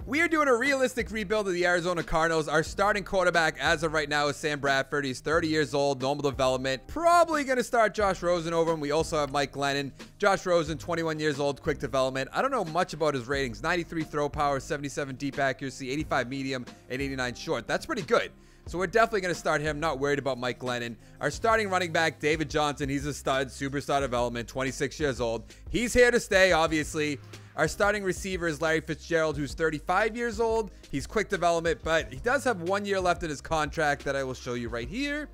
We are doing a realistic rebuild of the Arizona Cardinals. Our starting quarterback as of right now is Sam Bradford. He's 30 years old, normal development. Probably going to start Josh Rosen over him. We also have Mike Glennon. Josh Rosen, 21 years old, quick development. I don't know much about his ratings. 93 throw power, 77 deep accuracy, 85 medium, and 89 short. That's pretty good. So we're definitely going to start him. Not worried about Mike Glennon. Our starting running back, David Johnson. He's a stud, superstar development, 26 years old. He's here to stay, obviously. Our starting receiver is Larry Fitzgerald, who's 35 years old. He's quick development, but he does have 1 year left in his contract that I will show you right here.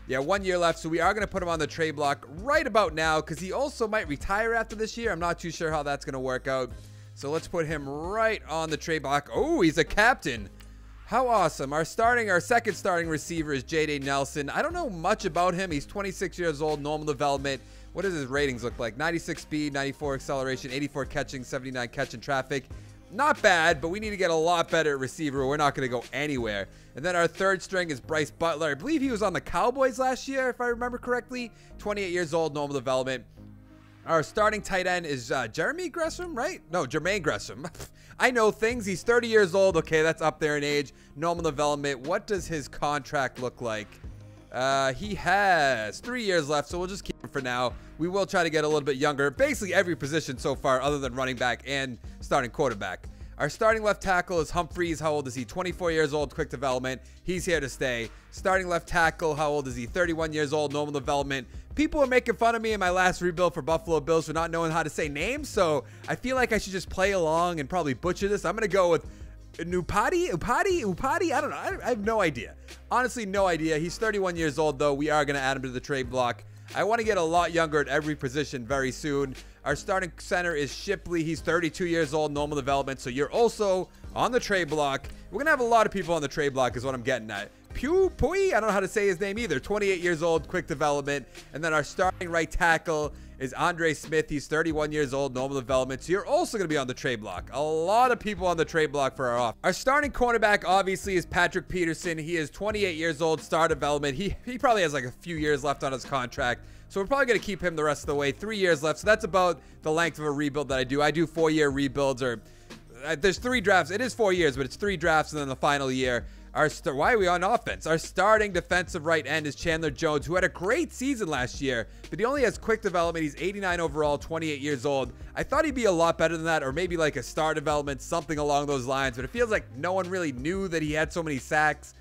Yeah, 1 year left, so we are going to put him on the trade block right about now because he also might retire after this year. I'm not too sure how that's going to work out. So let's put him right on the trade block. Oh, he's a captain. How awesome. Our second starting receiver is J.D. Nelson. I don't know much about him. He's 26 years old, normal development. What does his ratings look like? 96 speed, 94 acceleration, 84 catching, 79 catch in traffic. Not bad, but we need to get a lot better at receiver or we're not going to go anywhere. And then our third string is Bryce Butler. I believe he was on the Cowboys last year, if I remember correctly. 28 years old, normal development. Our starting tight end is Jeremy Gresham, right? No, Jermaine Gresham. I know things. He's 30 years old. Okay, that's up there in age. Normal development. What does his contract look like? He has 3 years left, so we'll just keep him for now. We will try to get a little bit younger. Basically every position so far other than running back and starting quarterback. Our starting left tackle is Humphreys. How old is he? 24 years old, quick development. He's here to stay. Starting left tackle, how old is he? 31 years old, normal development. People were making fun of me in my last rebuild for Buffalo Bills for not knowing how to say names, so I feel like I should just play along and probably butcher this. I'm going to go with Upati? I don't know. I have no idea. Honestly, no idea. He's 31 years old, though. We are going to add him to the trade block. I want to get a lot younger at every position very soon. Our starting center is Shipley. He's 32 years old, normal development. So you're also on the trade block. We're going to have a lot of people on the trade block is what I'm getting at. Pui? I don't know how to say his name either. 28 years old, quick development. And then our starting right tackle is Andre Smith. He's 31 years old, normal development. So you're also going to be on the trade block. A lot of people on the trade block for our off. Our starting cornerback, obviously, is Patrick Peterson. He is 28 years old, star development. He probably has like a few years left on his contract. So we're probably going to keep him the rest of the way. 3 years left. So that's about the length of a rebuild that I do. I do 4-year rebuilds or there's 3 drafts. It is 4 years, but it's 3 drafts and then the final year. Why are we on offense? Our starting defensive right end is Chandler Jones, who had a great season last year, but he only has quick development. He's 89 overall, 28 years old. I thought he'd be a lot better than that, or maybe like a star development, something along those lines, but it feels like no one really knew that he had so many sacks.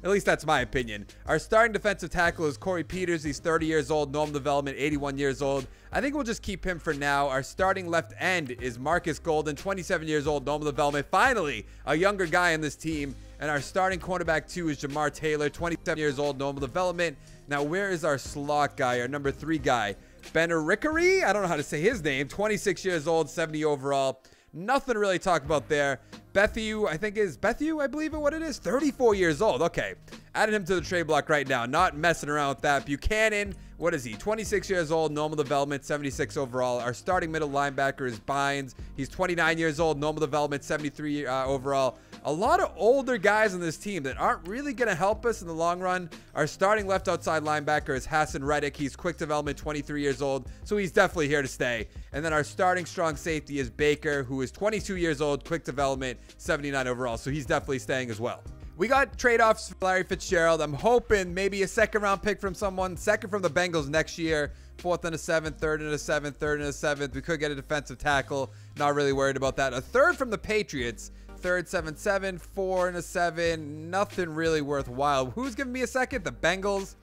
At least that's my opinion. Our starting defensive tackle is Corey Peters. He's 30 years old, normal development, 81 years old. I think we'll just keep him for now. Our starting left end is Marcus Golden, 27 years old, normal development. Finally, a younger guy on this team. And our starting cornerback, too, is Jamar Taylor, 27 years old, normal development. Now, where is our slot guy, our number 3 guy? Ben Rickery? I don't know how to say his name. 26 years old, 70 overall. Nothing to really talk about there. Bethu, I believe what it is. 34 years old. Okay. Added him to the trade block right now. Not messing around with that. Buchanan, what is he? 26 years old, normal development, 76 overall. Our starting middle linebacker is Bynes. He's 29 years old, normal development, 73 overall. A lot of older guys on this team that aren't really going to help us in the long run. Our starting left outside linebacker is Hassan Reddick. He's quick development, 23 years old, so he's definitely here to stay. And then our starting strong safety is Baker, who is 22 years old, quick development, 79 overall, so he's definitely staying as well. We got trade-offs for Larry Fitzgerald. I'm hoping maybe a second-round pick from someone, second from the Bengals next year, 4th and a 7th, 3rd and a 7th, 3rd and a 7th. We could get a defensive tackle. Not really worried about that. A 3rd from the Patriots, 3rd, 7-7, 4 and a 7. Nothing really worthwhile. Who's giving me a second? The Bengals.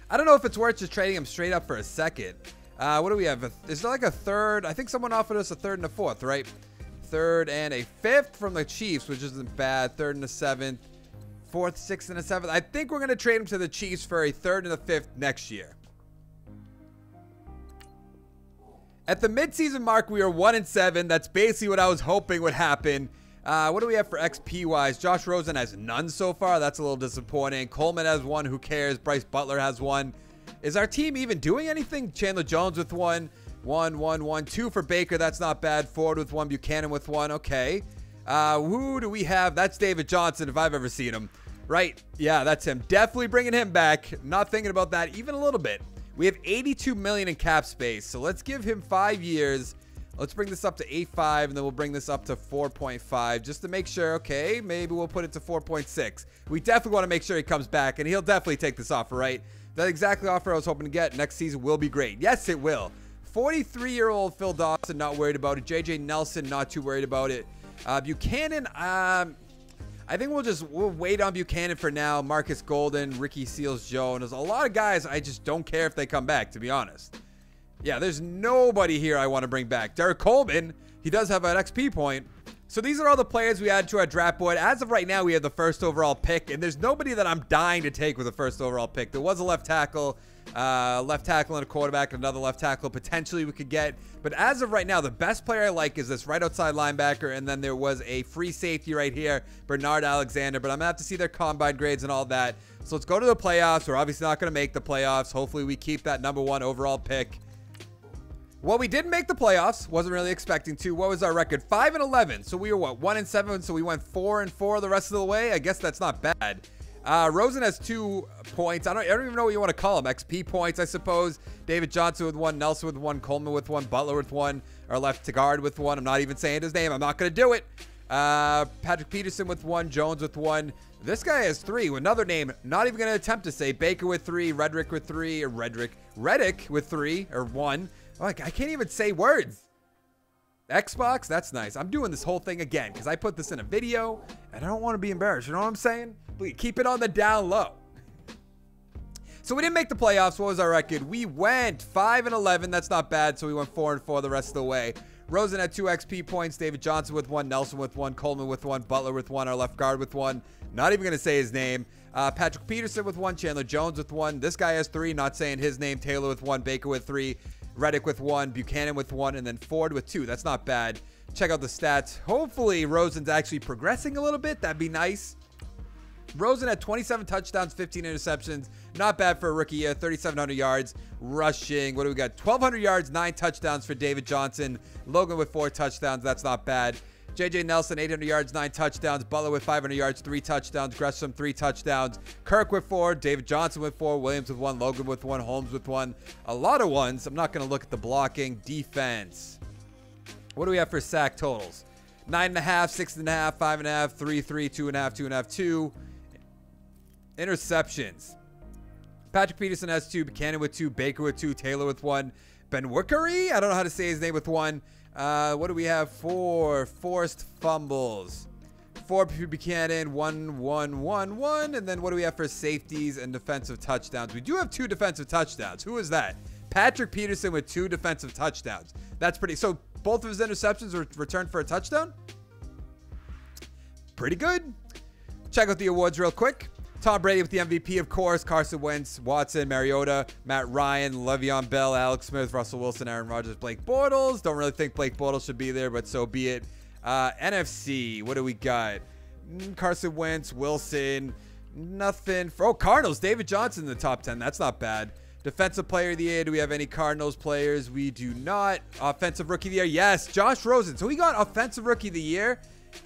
I don't know if it's worth just trading him straight up for a second. What do we have? Is there like a 3rd? I think someone offered us a 3rd and a 4th, right? 3rd and a 5th from the Chiefs, which isn't bad. 3rd and a 7th, 4th, 6th and a 7th. I think we're going to trade him to the Chiefs for a 3rd and a 5th next year. At the midseason mark, we are 1-7. That's basically what I was hoping would happen. What do we have for XP wise? Josh Rosen has none so far. That's a little disappointing. Coleman has 1. Who cares? Bryce Butler has 1. Is our team even doing anything? Chandler Jones with 1. 1, 2 for Baker. That's not bad. Ford with 1. Buchanan with 1. Okay. Who do we have? That's David Johnson if I've ever seen him. Right. Yeah, that's him. Definitely bringing him back. Not thinking about that even a little bit. We have $82 million in cap space. So let's give him 5 years. Let's bring this up to 8.5, and then we'll bring this up to 4.5 just to make sure. Okay, maybe we'll put it to 4.6. We definitely want to make sure he comes back, and he'll definitely take this offer, right? That's exactly the offer I was hoping to get. Next season will be great. Yes, it will. 43-year-old Phil Dawson, not worried about it. JJ Nelson, not too worried about it. Buchanan, I think we'll wait on Buchanan for now. Marcus Golden, Ricky Seals-Jones. There's a lot of guys I just don't care if they come back, to be honest. Yeah, there's nobody here I want to bring back. Derek Coleman, he does have an XP point. So these are all the players we added to our draft board. As of right now, we have the first overall pick, and there's nobody that I'm dying to take with the first overall pick. There was a left tackle and a quarterback, and another left tackle potentially we could get. But as of right now, the best player I like is this right outside linebacker, and then there was a free safety right here, Bernard Alexander. But I'm going to have to see their combine grades and all that. So let's go to the playoffs. We're obviously not going to make the playoffs. Hopefully we keep that #1 overall pick. Well, we didn't make the playoffs. Wasn't really expecting to. What was our record? 5-11. So we were what? 1-7. So we went 4-4 the rest of the way. I guess that's not bad. Rosen has 2 points. I don't even know what you want to call them. XP points, I suppose. David Johnson with 1. Nelson with 1. Coleman with 1. Butler with 1. Our left guard with 1. I'm not even saying his name. I'm not going to do it. Patrick Peterson with 1. Jones with 1. This guy has 3 with another name. Not even going to attempt to say. Baker with 3. Reddick with 3. Or Reddick with 3 or 1. Like, I can't even say words. Xbox, that's nice. I'm doing this whole thing again because I put this in a video and I don't want to be embarrassed. You know what I'm saying? Please keep it on the down low. So we didn't make the playoffs. What was our record? We went 5-11. That's not bad. So we went 4-4 the rest of the way. Rosen had 2 XP points. David Johnson with 1. Nelson with 1. Coleman with 1. Butler with 1. Our left guard with 1. Not even going to say his name. Patrick Peterson with 1. Chandler Jones with 1. This guy has 3. Not saying his name. Taylor with 1. Baker with 3. Reddick with 1, Buchanan with 1, and then Ford with 2. That's not bad. Check out the stats. Hopefully, Rosen's actually progressing a little bit. That'd be nice. Rosen had 27 touchdowns, 15 interceptions. Not bad for a rookie year. 3,700 yards rushing. What do we got? 1,200 yards, 9 touchdowns for David Johnson. Logan with 4 touchdowns. That's not bad. JJ Nelson, 800 yards, 9 touchdowns. Butler with 500 yards, 3 touchdowns. Gresham, 3 touchdowns. Kirk with 4. David Johnson with 4. Williams with 1. Logan with 1. Holmes with 1. A lot of ones. I'm not going to look at the blocking. Defense. What do we have for sack totals? 9.5, 6.5, 5.5, 3, 3, 2.5, 2.5, 2. Interceptions. Patrick Peterson has 2. Buchanan with 2. Baker with 2. Taylor with 1. Ben Wickery? I don't know how to say his name with 1. What do we have for forced fumbles? 4 Buchanan, 1. And then what do we have for safeties and defensive touchdowns? We do have 2 defensive touchdowns. Who is that? Patrick Peterson with 2 defensive touchdowns. That's pretty. So both of his interceptions were returned for a touchdown? Pretty good. Check out the awards real quick. Tom Brady with the MVP, of course. Carson Wentz, Watson, Mariota, Matt Ryan, Le'Veon Bell, Alex Smith, Russell Wilson, Aaron Rodgers, Blake Bortles. Don't really think Blake Bortles should be there, but so be it. NFC, what do we got? Carson Wentz, Wilson, nothing. Cardinals, David Johnson in the top 10. That's not bad. Defensive player of the year, do we have any Cardinals players? We do not. Offensive rookie of the year, yes, Josh Rosen. So he got offensive rookie of the year.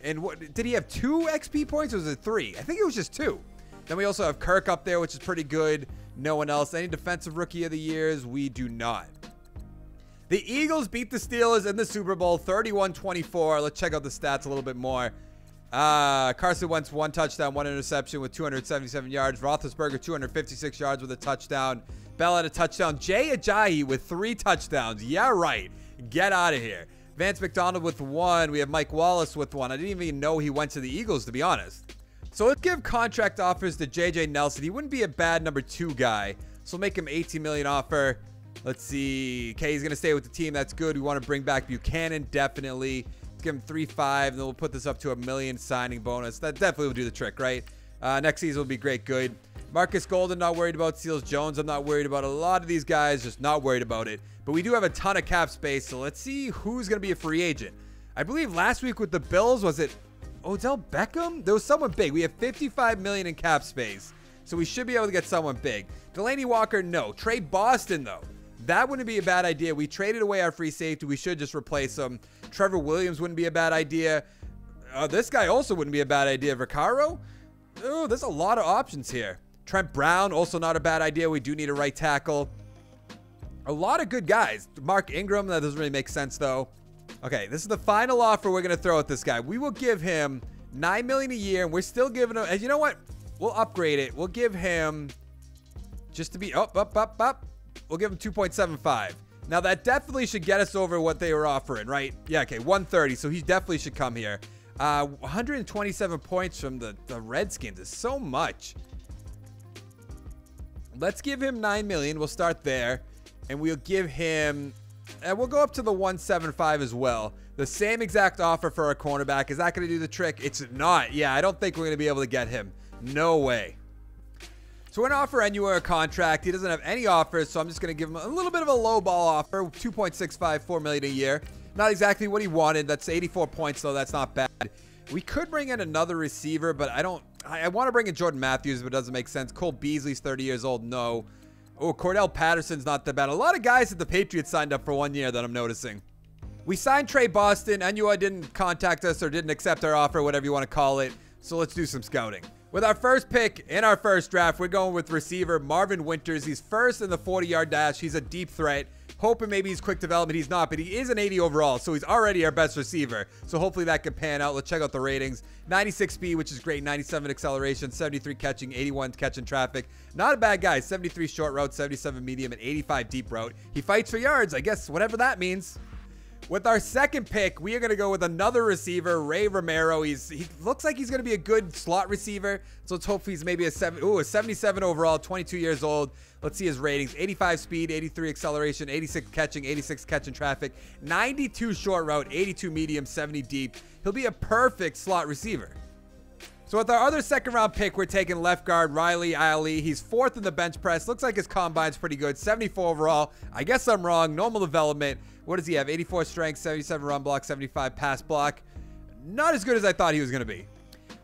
And what did he have 2 XP points or was it 3? I think it was just 2. Then we also have Kirk up there, which is pretty good. No one else. Any defensive rookie of the years? We do not. The Eagles beat the Steelers in the Super Bowl 31-24. Let's check out the stats a little bit more. Carson Wentz 1 touchdown, 1 interception with 277 yards. Roethlisberger 256 yards with a touchdown. Bell had a touchdown. Jay Ajayi with 3 touchdowns. Yeah, right. Get out of here. Vance McDonald with 1. We have Mike Wallace with 1. I didn't even know he went to the Eagles, to be honest. So let's give contract offers to JJ Nelson. He wouldn't be a bad #2 guy. So we'll make him $18 million offer. Let's see. Okay, he's going to stay with the team. That's good. We want to bring back Buchanan, definitely. Let's give him 3.5, and then we'll put this up to $1 million signing bonus. That definitely will do the trick, right? Next season will be great, good. Marcus Golden, not worried about. Seals-Jones, I'm not worried about. A lot of these guys, just not worried about it. But we do have a ton of cap space, so let's see who's going to be a free agent. I believe last week with the Bills, was it Odell Beckham? There was someone big. We have $55 million in cap space, so we should be able to get someone big. Delaney Walker, no. Trade Boston, though. That wouldn't be a bad idea. We traded away our free safety. We should just replace him. Trevor Williams wouldn't be a bad idea. This guy also wouldn't be a bad idea. Vaccaro? Oh, there's a lot of options here. Trent Brown, also not a bad idea. We do need a right tackle. A lot of good guys. Mark Ingram, that doesn't really make sense, though. Okay, this is the final offer we're going to throw at this guy. We will give him $9 million a year, and we're still giving him, and you know what? We'll upgrade it. We'll give him, just to be, up. We'll give him 2.75. Now, that definitely should get us over what they were offering, right? Yeah, okay, 130, so he definitely should come here. 127 points from the Redskins is so much. Let's give him $9 million. We'll start there, and we'll give him, and we'll go up to the 175 as well. The same exact offer for our cornerback. Is that going to do the trick? It's not. Yeah, I don't think we're going to be able to get him. No way. So we're going to offer Enua a contract. He doesn't have any offers, so I'm just going to give him a little bit of a low ball offer. 2.65, $4 million a year. Not exactly what he wanted. That's 84 points, though. That's not bad. We could bring in another receiver, but I want to bring in Jordan Matthews, but it doesn't make sense. Cole Beasley's 30 years old. No. Oh, Cordell Patterson's not that bad. A lot of guys at the Patriots signed up for 1 year that I'm noticing. We signed Trey Boston. Enua didn't contact us or didn't accept our offer, whatever you want to call it. So let's do some scouting. With our first pick in our first draft, we're going with receiver Marvin Winters. He's first in the 40-yard dash. He's a deep threat. Hoping maybe he's quick development. He's not, but he is an 80 overall, so he's already our best receiver. So hopefully that can pan out. Let's check out the ratings. 96 speed, which is great. 97 acceleration, 73 catching, 81 catching traffic. Not a bad guy. 73 short route, 77 medium, and 85 deep route. He fights for yards, I guess, whatever that means. With our second pick, we are going to go with another receiver, Ray Romero. He looks like he's going to be a good slot receiver. So let's hope he's maybe a 77 overall, 22 years old. Let's see his ratings. 85 speed, 83 acceleration, 86 catching traffic, 92 short route, 82 medium, 70 deep. He'll be a perfect slot receiver. So with our other second-round pick, we're taking left guard Riley Ali. He's fourth in the bench press. Looks like his combine's pretty good. 74 overall. I guess I'm wrong. Normal development. What does he have? 84 strength, 77 run block, 75 pass block. Not as good as I thought he was going to be.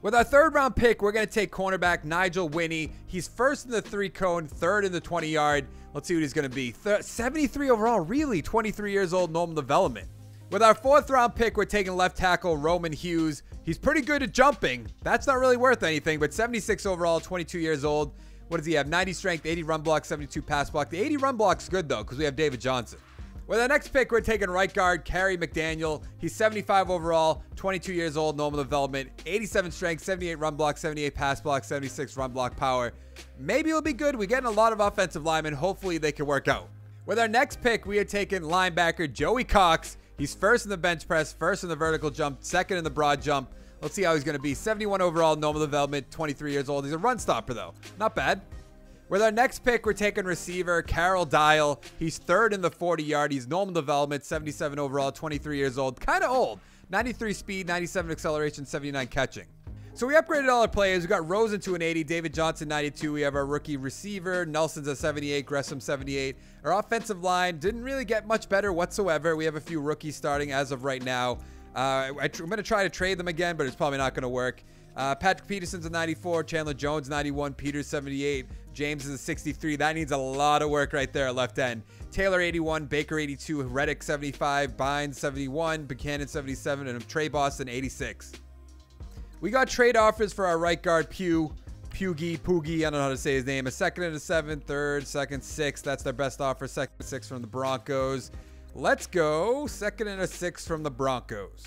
With our third-round pick, we're going to take cornerback Nigel Winnie. He's first in the 3-cone, third in the 20-yard. Let's see what he's going to be. 73 overall. Really? 23 years old, normal development. With our fourth-round pick, we're taking left tackle Roman Hughes. He's pretty good at jumping. That's not really worth anything, but 76 overall, 22 years old. What does he have? 90 strength, 80 run block, 72 pass block. The 80 run block's good, though, because we have David Johnson. With our next pick, we're taking right guard Carrie McDaniel. He's 75 overall, 22 years old, normal development, 87 strength, 78 run block, 78 pass block, 76 run block power. Maybe it'll be good. We're getting a lot of offensive linemen. Hopefully they can work out. With our next pick, we are taking linebacker Joey Cox. He's first in the bench press, first in the vertical jump, second in the broad jump. Let's see how he's going to be. 71 overall, normal development, 23 years old. He's a run stopper, though. Not bad. With our next pick, we're taking receiver Carroll Dial. He's third in the 40-yard. He's normal development, 77 overall, 23 years old. Kind of old. 93 speed, 97 acceleration, 79 catching. So we upgraded all our players. We got Rosen to an 80, David Johnson 92. We have our rookie receiver, Nelson's a 78, Gresham 78. Our offensive line didn't really get much better whatsoever. We have a few rookies starting as of right now. I'm going to try to trade them again, but it's probably not going to work. Patrick Peterson's a 94, Chandler Jones 91, Peters 78, James is a 63. That needs a lot of work right there at left end. Taylor 81, Baker 82, Reddick 75, Bynes 71, Buchanan 77, and Trey Boston 86. We got trade offers for our right guard Poogie, I don't know how to say his name. A second and a 7th, third, second, 6th. That's their best offer. Second and 6th from the Broncos. Let's go. Second and a 6th from the Broncos.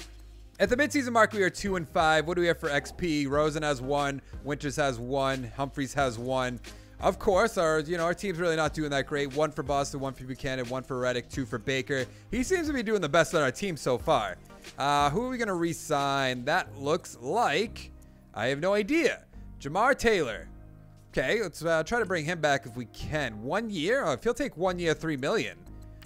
At the midseason mark, we are 2-5. What do we have for XP? Rosen has 1. Winters has 1. Humphreys has 1. Of course, our team's really not doing that great. 1 for Boston, 1 for Buchanan, 1 for Reddick, 2 for Baker. He seems to be doing the best on our team so far. Who are we going to re-sign? That looks like, I have no idea. Jamar Taylor. Okay, let's try to bring him back if we can. 1 year? Oh, if he'll take 1 year, $3 million.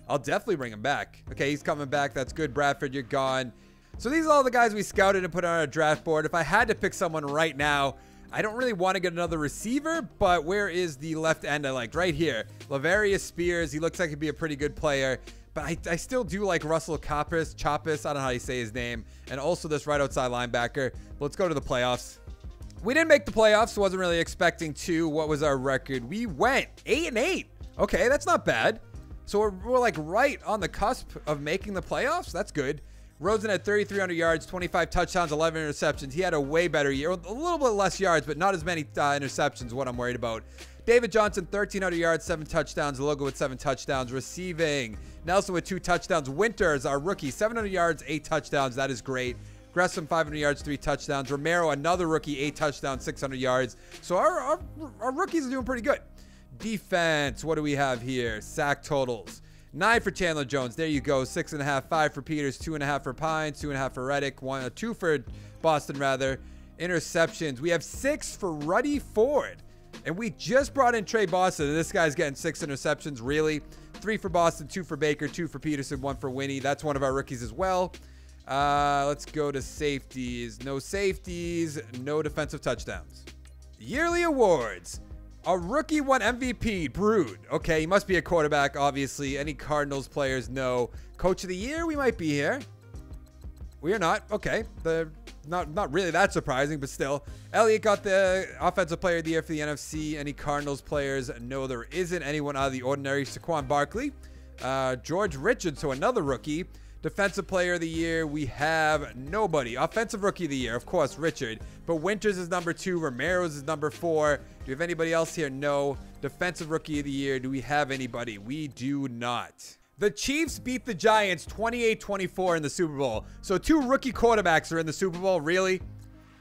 I'll definitely bring him back. Okay, he's coming back. That's good. Bradford, you're gone. So these are all the guys we scouted and put on our draft board. If I had to pick someone right now, I don't really want to get another receiver, but where is the left end I liked? Right here. Lavarius Spears. He looks like he'd be a pretty good player. But I still do like Russell Choppis. I don't know how you say his name. And also this right outside linebacker. Let's go to the playoffs. We didn't make the playoffs. Wasn't really expecting to. What was our record? We went 8-8. Okay, that's not bad. So we're like right on the cusp of making the playoffs. That's good. Rosen had 3,300 yards, 25 touchdowns, 11 interceptions. He had a way better year. A little bit less yards, but not as many interceptions, what I'm worried about. David Johnson, 1,300 yards, 7 touchdowns. Logo with 7 touchdowns. Receiving, Nelson with 2 touchdowns. Winters, our rookie, 700 yards, 8 touchdowns. That is great. Gresham, 500 yards, 3 touchdowns. Romero, another rookie, 8 touchdowns, 600 yards. So our rookies are doing pretty good. Defense, what do we have here? Sack totals. 9 for Chandler Jones. There you go. 6.5. 5 for Peters. 2.5 for Pines. 2.5 for Reddick. 2 for Boston, rather. Interceptions. We have 6 for Ruddy Ford. And we just brought in Trey Boston. And this guy's getting 6 interceptions. Really? 3 for Boston. 2 for Baker. 2 for Peterson. 1 for Winnie. That's one of our rookies as well. Let's go to safeties. No safeties. No defensive touchdowns. Yearly awards. A rookie won MVP, Brood. Okay, he must be a quarterback, obviously. Any Cardinals players? No. Coach of the year, we might be here. We are not. Okay, not really that surprising, but still. Elliott got the offensive player of the year for the NFC. Any Cardinals players? No, there isn't anyone out of the ordinary. Saquon Barkley. George Richards, so another rookie. Defensive player of the year, we have nobody. Offensive rookie of the year, of course, Richard. But Winters is number 2. Romero's is number 4. Do we have anybody else here? No. Defensive rookie of the year, do we have anybody? We do not. The Chiefs beat the Giants 28-24 in the Super Bowl. So 2 rookie quarterbacks are in the Super Bowl, really?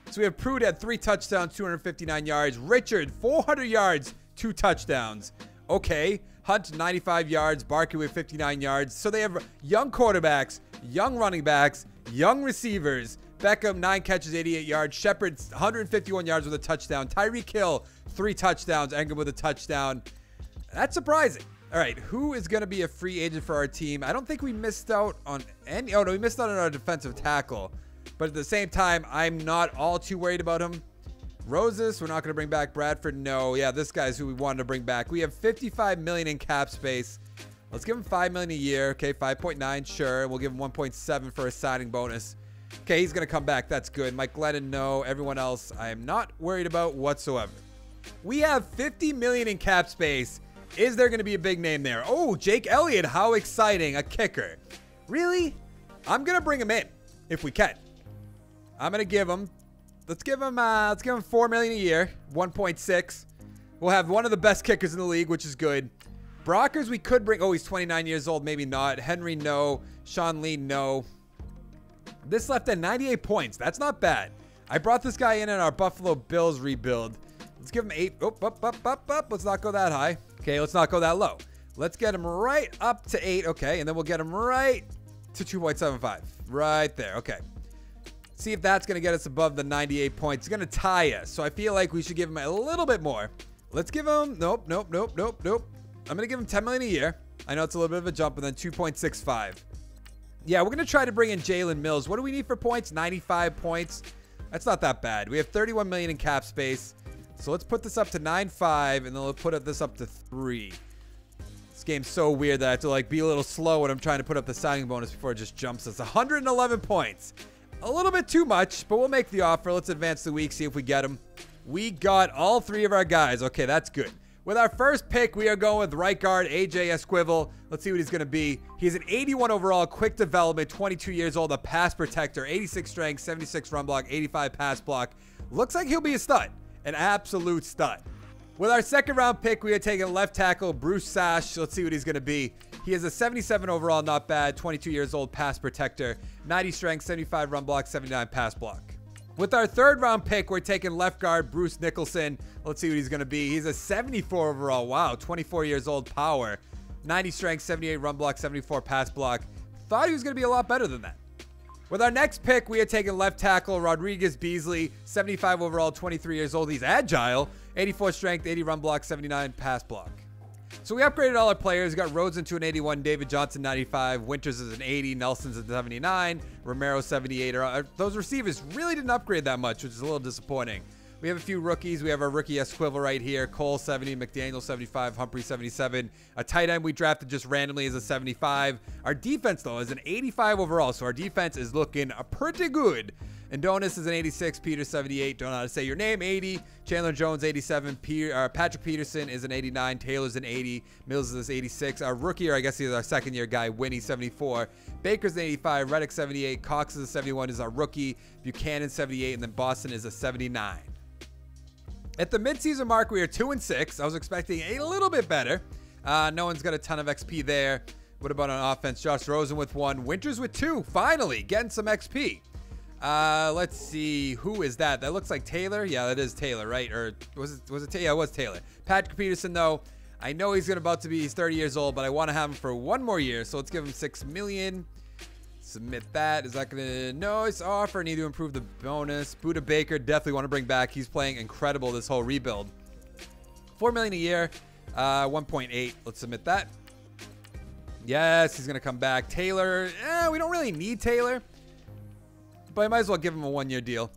So we have Prude had 3 touchdowns, 259 yards. Richard, 400 yards, 2 touchdowns. Okay. Hunt, 95 yards. Barkley with 59 yards. So they have young quarterbacks, young running backs, young receivers. Beckham, 9 catches, 88 yards. Shepard, 151 yards with a touchdown. Tyreek Hill, 3 touchdowns. Ingram with a touchdown. That's surprising. All right, who is going to be a free agent for our team? I don't think we missed out on any. Oh, no, we missed out on our defensive tackle. But at the same time, I'm not all too worried about him. Roses, we're not going to bring back. Bradford, no. Yeah, this guy's who we wanted to bring back. We have $55 million in cap space. Let's give him $5 million a year. Okay, 5.9, sure. We'll give him 1.7 for a signing bonus. Okay, he's going to come back. That's good. Mike Glennon, no. Everyone else, I am not worried about whatsoever. We have $50 million in cap space. Is there going to be a big name there? Oh, Jake Elliott. How exciting. A kicker. Really? I'm going to bring him in if we can. I'm going to give him... Let's give him $4 million a year, 1.6. We'll have one of the best kickers in the league, which is good. Brockers, we could bring. Oh, he's 29 years old, maybe not. Henry, no. Sean Lee, no. This left at 98 points. That's not bad. I brought this guy in our Buffalo Bills rebuild. Let's give him 8. Oh, up. Let's not go that high. Okay, let's not go that low. Let's get him right up to 8. Okay, and then we'll get him right to 2.75. Right there. Okay. See if that's going to get us above the 98 points. It's going to tie us. So I feel like we should give him a little bit more. Let's give him... Nope. I'm going to give him $10 million a year. I know it's a little bit of a jump, and then 2.65. Yeah, we're going to try to bring in Jalen Mills. What do we need for points? 95 points. That's not that bad. We have $31 million in cap space. So let's put this up to 9.5, and then we'll put this up to 3. This game's so weird that I have to be a little slow when I'm trying to put up the signing bonus before it just jumps us. 111 points. A little bit too much, but we'll make the offer. Let's advance the week, see if we get him. We got all 3 of our guys. Okay, that's good. With our first pick, we are going with right guard AJ Esquivel. Let's see what he's going to be. He's an 81 overall, quick development, 22 years old, a pass protector, 86 strength, 76 run block, 85 pass block. Looks like he'll be a stud, an absolute stud. With our second round pick, we are taking left tackle Bruce Sash. Let's see what he's going to be. He is a 77 overall, not bad, 22 years old, pass protector, 90 strength, 75 run block, 79 pass block. With our third round pick, we're taking left guard Bruce Nicholson. Let's see what he's going to be. He's a 74 overall. Wow, 24 years old, power, 90 strength, 78 run block, 74 pass block. Thought he was going to be a lot better than that. With our next pick, we are taking left tackle Rodriguez Beasley, 75 overall, 23 years old. He's agile, 84 strength, 80 run block, 79 pass block. So we upgraded all our players. We got Rosen to an 81, David Johnson 95, Winters is an 80, Nelson's a 79, Romero 78. Those receivers really didn't upgrade that much, which is a little disappointing. We have a few rookies. We have our rookie Esquivel right here. Cole 70, McDaniel 75, Humphrey 77. A tight end we drafted just randomly is a 75. Our defense, though, is an 85 overall, so our defense is looking pretty good. Adonis is an 86, Peter 78. Don't know how to say your name, 80. Chandler Jones 87. Patrick Peterson is an 89. Taylor's an 80. Mills is 86. Our rookie, or I guess he's our second year guy, Winnie 74. Baker's an 85. Reddick 78. Cox is a 71. Is our rookie. Buchanan 78, and then Boston is a 79. At the midseason mark, we are 2-6. I was expecting a little bit better. No one's got a ton of XP there. What about on offense? Josh Rosen with 1. Winters with 2. Finally, getting some XP. Let's see. Who is that? That looks like Taylor. Yeah, that is Taylor, right? Or was it Taylor? Yeah, it was Taylor. Patrick Peterson, though. I know he's about to be, he's 30 years old, but I want to have him for 1 more year. So let's give him $6 million. Submit that. Is that going to... No, it's offer. Need to improve the bonus. Buda Baker, definitely want to bring back. He's playing incredible this whole rebuild. $4 million a year. 1.8. Let's submit that. Yes, he's going to come back. Taylor. We don't really need Taylor. But I might as well give him a 1-year deal.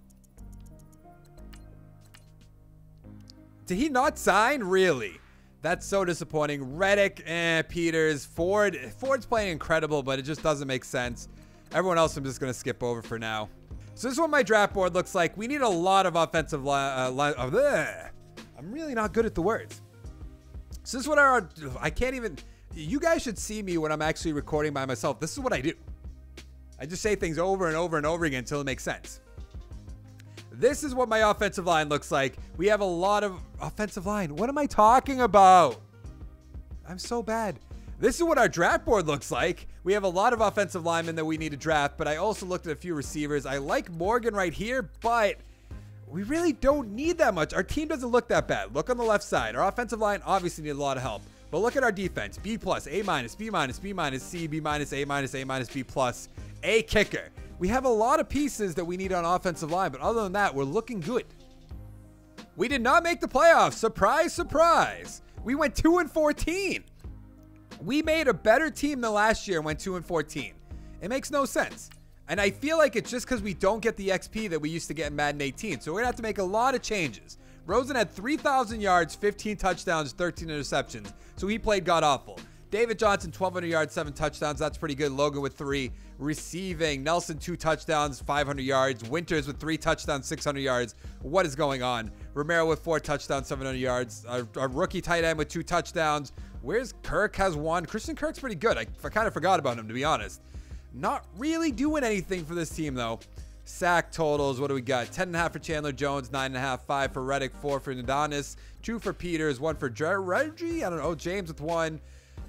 Did he not sign? Really? That's so disappointing. Reddick, Peters, Ford. Ford's playing incredible, but it just doesn't make sense. Everyone else I'm just going to skip over for now. So this is what my draft board looks like. We need a lot of offensive line. I'm really not good at the words. So this is what I can't even... You guys should see me when I'm actually recording by myself. This is what I do. I just say things over and over and over again until it makes sense. This is what my offensive line looks like. We have a lot of offensive line. What am I talking about? I'm so bad. This is what our draft board looks like. We have a lot of offensive linemen that we need to draft, but I also looked at a few receivers. I like Morgan right here, but we really don't need that much. Our team doesn't look that bad. Look on the left side. Our offensive line obviously needs a lot of help. But look at our defense. B+, A-, B-, B-, C, B-, A-, B+, A kicker. We have a lot of pieces that we need on offensive line, but other than that, we're looking good. We did not make the playoffs. Surprise, surprise. We went 2-14. We made a better team than last year and went 2-14. It makes no sense. And I feel like it's just because we don't get the XP that we used to get in Madden 18. So we're going to have to make a lot of changes. Rosen had 3,000 yards, 15 touchdowns, 13 interceptions. So he played god-awful. David Johnson, 1,200 yards, 7 touchdowns. That's pretty good. Logan with 3. Receiving, Nelson, 2 touchdowns, 500 yards. Winters with 3 touchdowns, 600 yards. What is going on? Romero with 4 touchdowns, 700 yards. Our rookie tight end with 2 touchdowns. Where's Kirk? Has 1. Christian Kirk's pretty good. I kind of forgot about him, to be honest. Not really doing anything for this team, though. Sack totals, what do we got? 10.5 for Chandler Jones, 9.5, 5 for Reddick, 4 for Adonis, 2 for Peters, 1 for Reggie. I don't know. James with 1.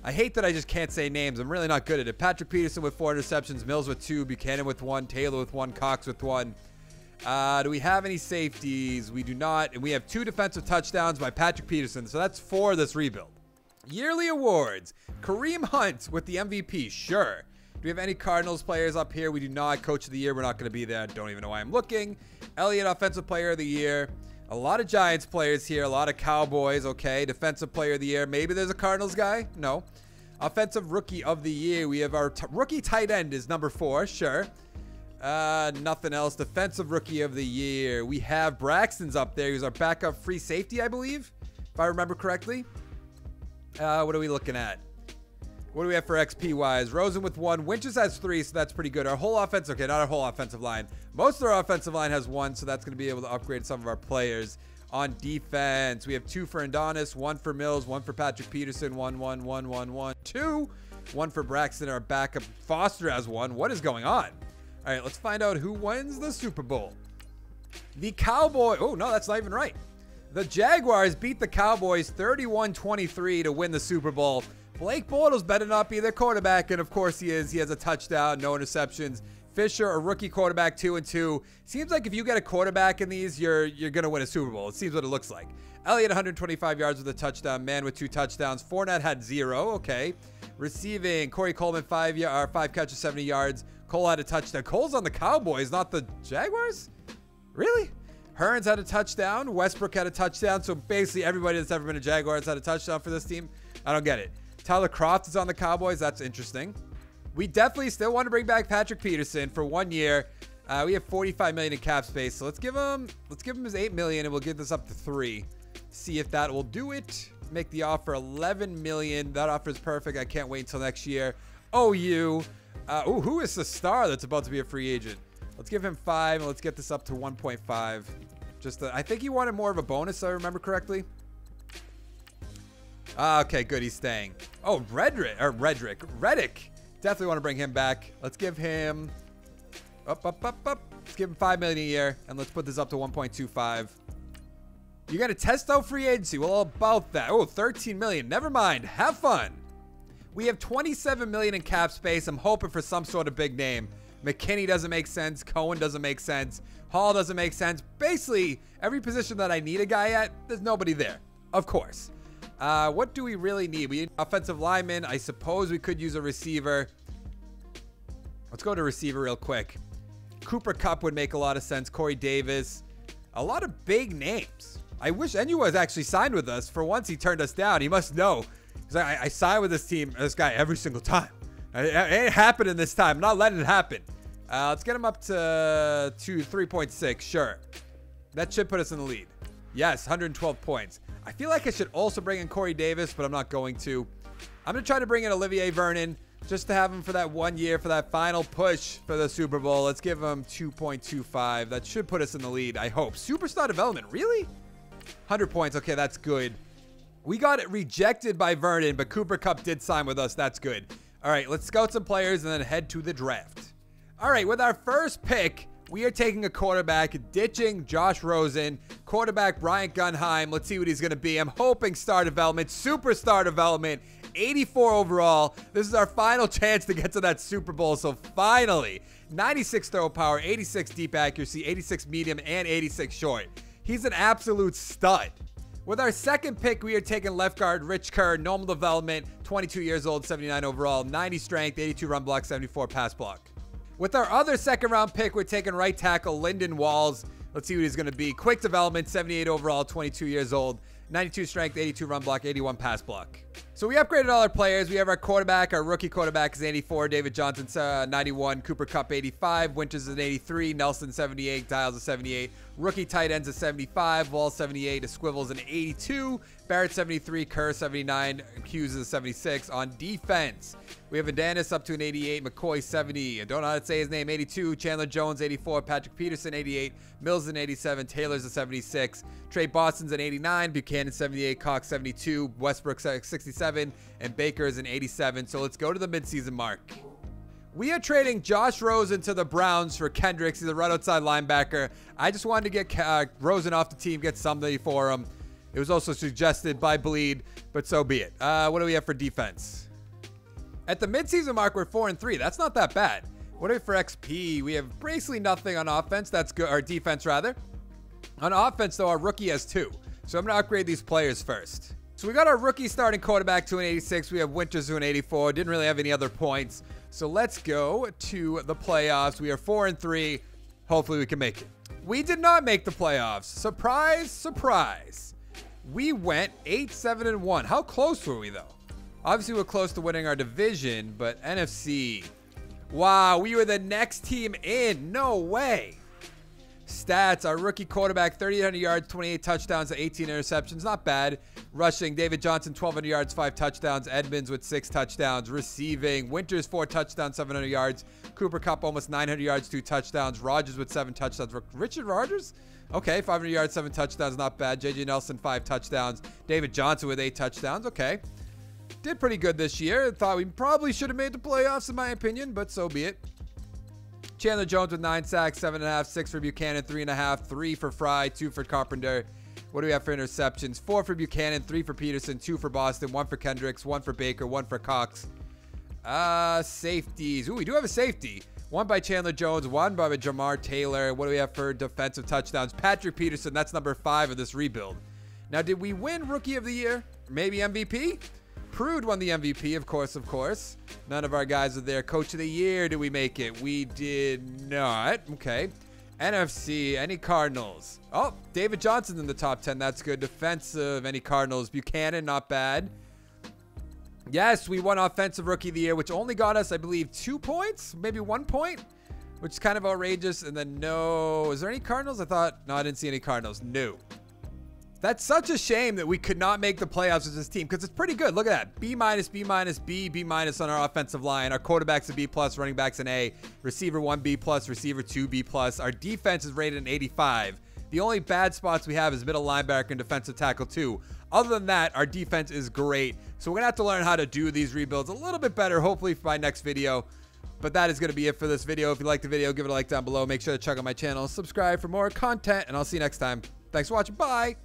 I hate that I just can't say names. I'm really not good at it. Patrick Peterson with 4 interceptions, Mills with 2, Buchanan with 1, Taylor with 1, Cox with 1. Do we have any safeties? We do not. And we have 2 defensive touchdowns by Patrick Peterson. So that's 4 this rebuild. Yearly awards. Kareem Hunt with the MVP. Sure. Do we have any Cardinals players up here? We do not. Coach of the year, we're not going to be there. Don't even know why I'm looking. Elliott, offensive player of the year. A lot of Giants players here. A lot of Cowboys. Okay. Defensive player of the year. Maybe there's a Cardinals guy. No. Offensive rookie of the year. We have our rookie tight end is number 4. Sure. Nothing else. Defensive rookie of the year. We have Braxton's up there. He's our backup free safety, I believe, if I remember correctly. What are we looking at? What do we have for XP wise? Rosen with 1. Winters has 3, so that's pretty good. Our whole offense, okay, not our whole offensive line. Most of our offensive line has 1, so that's going to be able to upgrade some of our players. On defense, we have 2 for Adonis, 1 for Mills, 1 for Patrick Peterson, 1, 1, 1, 1, 1, 2. 1 for Braxton, our backup. Foster has 1. What is going on? All right, let's find out who wins the Super Bowl. The Cowboys. Oh, no, that's not even right. The Jaguars beat the Cowboys 31-23 to win the Super Bowl. Blake Bortles better not be their quarterback, and of course he is. He has a touchdown, no interceptions. Fisher, a rookie quarterback, 2-2. Seems like if you get a quarterback in these, you're going to win a Super Bowl. It seems what it looks like. Elliott, 125 yards with a touchdown. Mann with 2 touchdowns. Fournette had 0. Okay. Receiving, Corey Coleman, 5 catches, 70 yards. Cole had a touchdown. Cole's on the Cowboys, not the Jaguars? Really? Hearns had a touchdown. Westbrook had a touchdown. So basically everybody that's ever been a Jaguar has had a touchdown for this team. I don't get it. Tyler Kroft is on the Cowboys. That's interesting. We definitely still want to bring back Patrick Peterson for 1 year. We have $45 million in cap space, so let's give him his $8 million, and we'll get this up to 3. See if that will do it. Make the offer $11 million. That offer is perfect. I can't wait until next year. OU. Who is the star that's about to be a free agent? Let's give him 5, and let's get this up to 1.5. I think he wanted more of a bonus, if I remember correctly. Okay, good. He's staying. Oh, Reddick. Definitely want to bring him back. Let's give him up. Let's give him $5 million a year, and let's put this up to 1.25. You're going to test out free agency. Well, all about that. Oh, 13 million. Never mind. Have fun. We have 27 million in cap space. I'm hoping for some sort of big name. McKinney doesn't make sense. Cohen doesn't make sense. Hall doesn't make sense. Basically, every position that I need a guy at, there's nobody there. Of course. What do we really need? We need offensive lineman. I suppose we could use a receiver. Let's go to receiver real quick. Cooper Kupp would make a lot of sense. Corey Davis. A lot of big names. I wish Enu was actually signed with us. For once, he turned us down. He must know. Because I signed with this team, this guy, every single time. It ain't happening this time. I'm not letting it happen. Let's get him up to 3.6. Sure. That should put us in the lead. Yes, 112 points. I feel like I should also bring in Corey Davis, but I'm not going to. I'm going to try to bring in Olivier Vernon just to have him for that 1 year, for that final push for the Super Bowl. Let's give him 2.25. That should put us in the lead, I hope. Superstar development, really? 100 points. Okay, that's good. We got it rejected by Vernon, but Cooper Kupp did sign with us. That's good. All right, let's scout some players and then head to the draft. All right, with our first pick, we are taking a quarterback, ditching Josh Rosen, quarterback Bryant Gunheim. Let's see what he's going to be. I'm hoping star development, superstar development, 84 overall. This is our final chance to get to that Super Bowl. So finally, 96 throw power, 86 deep accuracy, 86 medium, and 86 short. He's an absolute stud. With our second pick, we are taking left guard Rich Kerr, normal development, 22 years old, 79 overall, 90 strength, 82 run block, 74 pass block. With our other second round pick, we're taking right tackle Lyndon Walls. Let's see what he's going to be. Quick development, 78 overall, 22 years old, 92 strength, 82 run block, 81 pass block. So we upgraded all our players. We have our quarterback. Our rookie quarterback is 84. David Johnson's 91. Cooper Kupp 85. Winters is an 83. Nelson 78. Dials is 78. Rookie tight ends is 75. Wall 78. Squivels an 82. Barrett 73. Kerr 79. Hughes is 76. On defense, we have Adanis up to an 88. McCoy 70. I don't know how to say his name. 82. Chandler Jones 84. Patrick Peterson 88. Mills an 87. Taylor's a 76. Trey Boston's an 89. Buchanan 78. Cox 72. Westbrook 67. And Baker is an 87. So let's go to the midseason mark. We are trading Josh Rosen to the Browns for Kendricks. He's a right outside linebacker. I just wanted to get Rosen off the team, get somebody for him. It was also suggested by Bleed, but so be it. What do we have for defense? At the midseason mark, we're 4-3. That's not that bad. What do we have for XP? We have basically nothing on offense. That's good. Our defense, rather. On offense, though, our rookie has 2. So I'm going to upgrade these players first. So we got our rookie starting quarterback to an 86. We have Winters to an 84. Didn't really have any other points. So let's go to the playoffs. We are 4-3. Hopefully we can make it. We did not make the playoffs. Surprise, surprise. We went 8-7-1. How close were we, though? Obviously, we're close to winning our division, but NFC. Wow, we were the next team in. No way. Stats, our rookie quarterback, 3,800 yards, 28 touchdowns, 18 interceptions. Not bad. Rushing, David Johnson, 1,200 yards, 5 touchdowns. Edmonds with 6 touchdowns. Receiving, Winters, 4 touchdowns, 700 yards. Cooper Kupp, almost 900 yards, 2 touchdowns. Rogers with 7 touchdowns. Richard Rogers? Okay, 500 yards, 7 touchdowns. Not bad. J.J. Nelson, 5 touchdowns. David Johnson with 8 touchdowns. Okay. Did pretty good this year. Thought we probably should have made the playoffs, in my opinion, but so be it. Chandler Jones with 9 sacks, 7.5, 6 for Buchanan, 3.5, 3 for Fry, 2 for Carpenter. What do we have for interceptions? 4 for Buchanan, 3 for Peterson, 2 for Boston, 1 for Kendricks, 1 for Baker, 1 for Cox. Safeties. Ooh, we do have a safety. 1 by Chandler Jones, 1 by Jamar Taylor. What do we have for defensive touchdowns? Patrick Peterson, that's number 5 of this rebuild. Now, did we win Rookie of the Year? Maybe MVP? Prude won the MVP, of course. None of our guys are there. Coach of the Year, did we make it? We did not. Okay. NFC, any Cardinals? Oh, David Johnson's in the top 10. That's good. Defensive, any Cardinals? Buchanan, not bad. Yes, we won Offensive Rookie of the Year, which only got us, I believe, 2 points, maybe 1 point, which is kind of outrageous. And then no, is there any Cardinals? No, I didn't see any Cardinals. No. That's such a shame that we could not make the playoffs with this team because it's pretty good. Look at that. B-, B-, B, B- on our offensive line. Our quarterback's a B+, running back's an A. Receiver 1, B+, receiver 2, B+. Our defense is rated an 85. The only bad spots we have is middle linebacker and defensive tackle 2. Other than that, our defense is great. So we're going to have to learn how to do these rebuilds a little bit better, hopefully by next video. But that is going to be it for this video. If you liked the video, give it a like down below. Make sure to check out my channel, subscribe for more content, and I'll see you next time. Thanks for watching. Bye.